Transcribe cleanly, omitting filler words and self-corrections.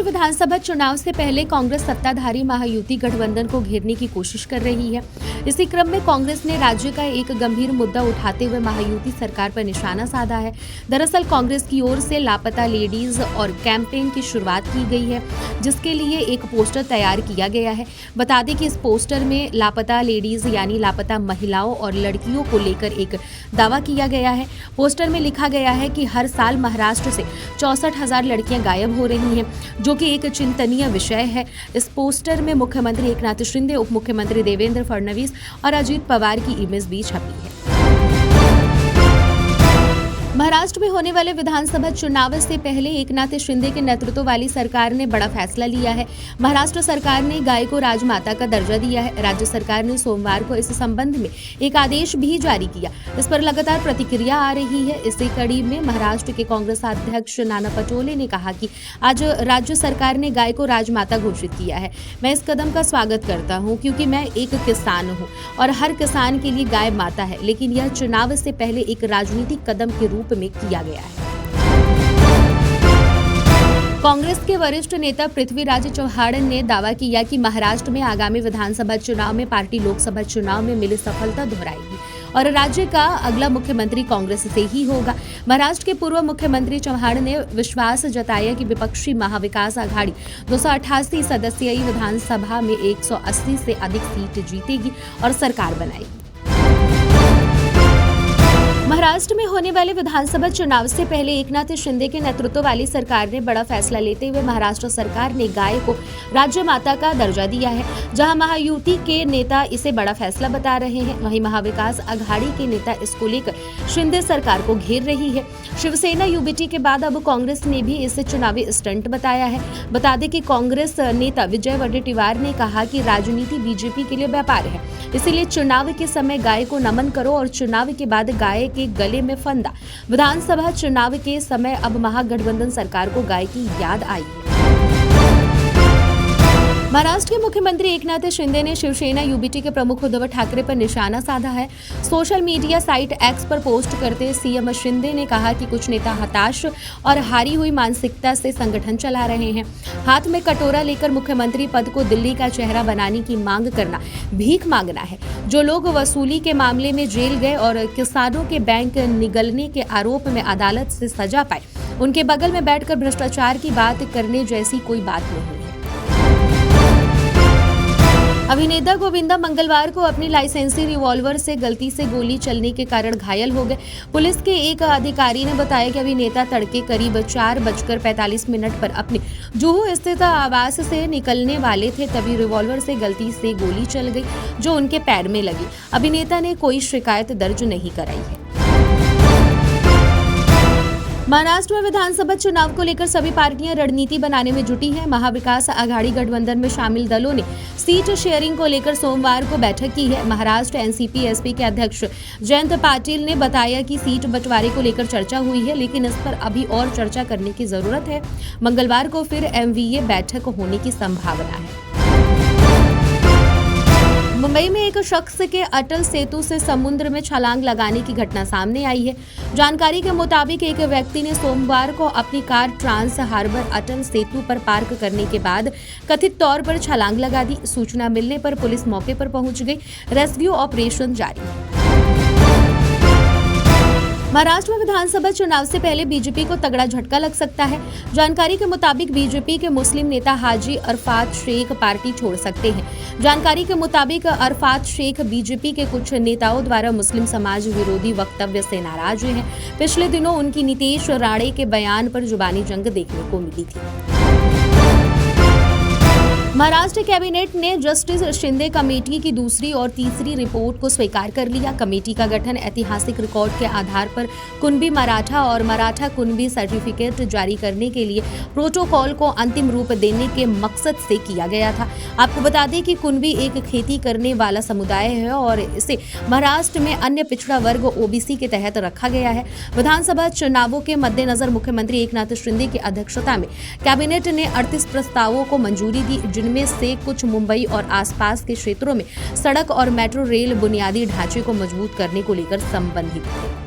विधानसभा चुनाव से पहले कांग्रेस सत्ताधारी महायुति गठबंधन को घेरने की कोशिश कर रही है। इसी क्रम में कांग्रेस ने राज्य का एक गंभीर मुद्दा उठाते हुए महायुति सरकार पर निशाना साधा है। दरअसल कांग्रेस की ओर से लापता लेडीज और कैंपेन की शुरुआत की गई है, जिसके लिए एक पोस्टर तैयार किया गया है। बता दें कि इस पोस्टर में लापता लेडीज यानी लापता महिलाओं और लड़कियों को लेकर एक दावा किया गया है। पोस्टर में लिखा गया है कि हर साल महाराष्ट्र से 64,000 लड़कियां गायब हो रही हैं, जो कि एक चिंतनीय विषय है। इस पोस्टर में मुख्यमंत्री एकनाथ शिंदे, उप मुख्यमंत्री देवेंद्र फडणवीस और अजीत पवार की इमेज भी छपी है। महाराष्ट्र में होने वाले विधानसभा चुनाव से पहले एकनाथ शिंदे के नेतृत्व वाली सरकार ने बड़ा फैसला लिया है। महाराष्ट्र सरकार ने गाय को राजमाता का दर्जा दिया है। राज्य सरकार ने सोमवार को इस संबंध में एक आदेश भी जारी किया। इस पर लगातार प्रतिक्रिया आ रही है। इसी कड़ी में महाराष्ट्र के कांग्रेस अध्यक्ष नाना पटोले ने कहा कि आज राज्य सरकार ने गाय को राजमाता घोषित किया है। मैं इस कदम का स्वागत करता हूँ, क्योंकि मैं एक किसान हूँ और हर किसान के लिए गाय माता है। लेकिन यह चुनाव से पहले एक राजनीतिक कदम के रूप में किया गया है। कांग्रेस के वरिष्ठ नेता पृथ्वीराज चव्हाण ने दावा किया कि महाराष्ट्र में आगामी विधानसभा चुनाव में पार्टी लोकसभा चुनाव में मिली सफलता दोहराएगी और राज्य का अगला मुख्यमंत्री कांग्रेस से ही होगा। महाराष्ट्र के पूर्व मुख्यमंत्री चव्हाण ने विश्वास जताया कि विपक्षी महाविकास आघाड़ी 288 सदस्यीय विधानसभा में 180 से अधिक सीट जीतेगी और सरकार बनाएगी। महाराष्ट्र में होने वाले विधानसभा चुनाव से पहले एकनाथ शिंदे के नेतृत्व वाली सरकार ने बड़ा फैसला लेते हुए महाराष्ट्र सरकार ने गाय को राज्य माता का दर्जा दिया है। जहां महायुति के नेता इसे बड़ा फैसला बता रहे हैं, वहीं महाविकास आघाड़ी के नेता इसको लेकर शिंदे सरकार को घेर रही है। शिवसेना यूबीटी के बाद अब कांग्रेस ने भी इसे चुनावी स्टंट बताया है। बता दें कि कांग्रेस नेता विजय वडेट्टीवार ने कहा कि राजनीति बीजेपी के लिए व्यापार है, इसीलिए चुनाव के समय गाय को नमन करो और चुनाव के बाद गाय के गले में फंदा। विधानसभा चुनाव के समय अब महागठबंधन सरकार को गाय की याद आई है। महाराष्ट्र के मुख्यमंत्री एकनाथ शिंदे ने शिवसेना यूबीटी के प्रमुख उद्धव ठाकरे पर निशाना साधा है। सोशल मीडिया साइट एक्स पर पोस्ट करते सीएम शिंदे ने कहा कि कुछ नेता हताश और हारी हुई मानसिकता से संगठन चला रहे हैं। हाथ में कटोरा लेकर मुख्यमंत्री पद को दिल्ली का चेहरा बनाने की मांग करना भीख मांगना है। जो लोग वसूली के मामले में जेल गए और किसानों के बैंक निगलने के आरोप में अदालत से सजा पाए, उनके बगल में बैठकर भ्रष्टाचार की बात करने जैसी कोई बात नहीं है। अभिनेता गोविंदा मंगलवार को अपनी लाइसेंसी रिवॉल्वर से गलती से गोली चलने के कारण घायल हो गए। पुलिस के एक अधिकारी ने बताया कि अभिनेता तड़के करीब 4:45 पर अपने जुहू स्थित आवास से निकलने वाले थे, तभी रिवॉल्वर से गलती से गोली चल गई, जो उनके पैर में लगी। अभिनेता ने कोई शिकायत दर्ज नहीं कराई है। महाराष्ट्र में विधानसभा चुनाव को लेकर सभी पार्टियां रणनीति बनाने में जुटी हैं। महाविकास आघाड़ी गठबंधन में शामिल दलों ने सीट शेयरिंग को लेकर सोमवार को बैठक की है। महाराष्ट्र एनसीपी-एसपी के अध्यक्ष जयंत पाटिल ने बताया कि सीट बंटवारे को लेकर चर्चा हुई है, लेकिन इस पर अभी और चर्चा करने की जरूरत है। मंगलवार को फिर एमवीए बैठक होने की संभावना है। मुंबई में एक शख्स के अटल सेतु से समुद्र में छलांग लगाने की घटना सामने आई है। जानकारी के मुताबिक एक व्यक्ति ने सोमवार को अपनी car trans harbour Atal Setu पर पार्क करने के बाद कथित तौर पर छलांग लगा दी। सूचना मिलने पर पुलिस मौके पर पहुंच गई। रेस्क्यू ऑपरेशन जारी है। महाराष्ट्र में विधानसभा चुनाव से पहले बीजेपी को तगड़ा झटका लग सकता है। जानकारी के मुताबिक बीजेपी के मुस्लिम नेता हाजी अरफात शेख पार्टी छोड़ सकते हैं। जानकारी के मुताबिक अरफात शेख बीजेपी के कुछ नेताओं द्वारा मुस्लिम समाज विरोधी वक्तव्य से नाराज हैं। पिछले दिनों उनकी नीतीश राणे के बयान पर जुबानी जंग देखने को मिली थी। महाराष्ट्र कैबिनेट ने जस्टिस शिंदे कमेटी की दूसरी और तीसरी रिपोर्ट को स्वीकार कर लिया। कमेटी का गठन ऐतिहासिक रिकॉर्ड के आधार पर कुणबी मराठा और मराठा कुणबी सर्टिफिकेट जारी करने के लिए प्रोटोकॉल को अंतिम रूप देने के मकसद से किया गया था। आपको बता दें कि कुणबी एक खेती करने वाला समुदाय है और इसे महाराष्ट्र में अन्य पिछड़ा वर्ग ओबीसी के तहत रखा गया है। विधानसभा चुनावों के मद्देनजर मुख्यमंत्री एकनाथ शिंदे की अध्यक्षता में कैबिनेट ने 38 प्रस्तावों को मंजूरी दी, जिनमें से कुछ मुंबई और आसपास के क्षेत्रों में सड़क और मेट्रो रेल बुनियादी ढांचे को मजबूत करने को लेकर संबंधित थे।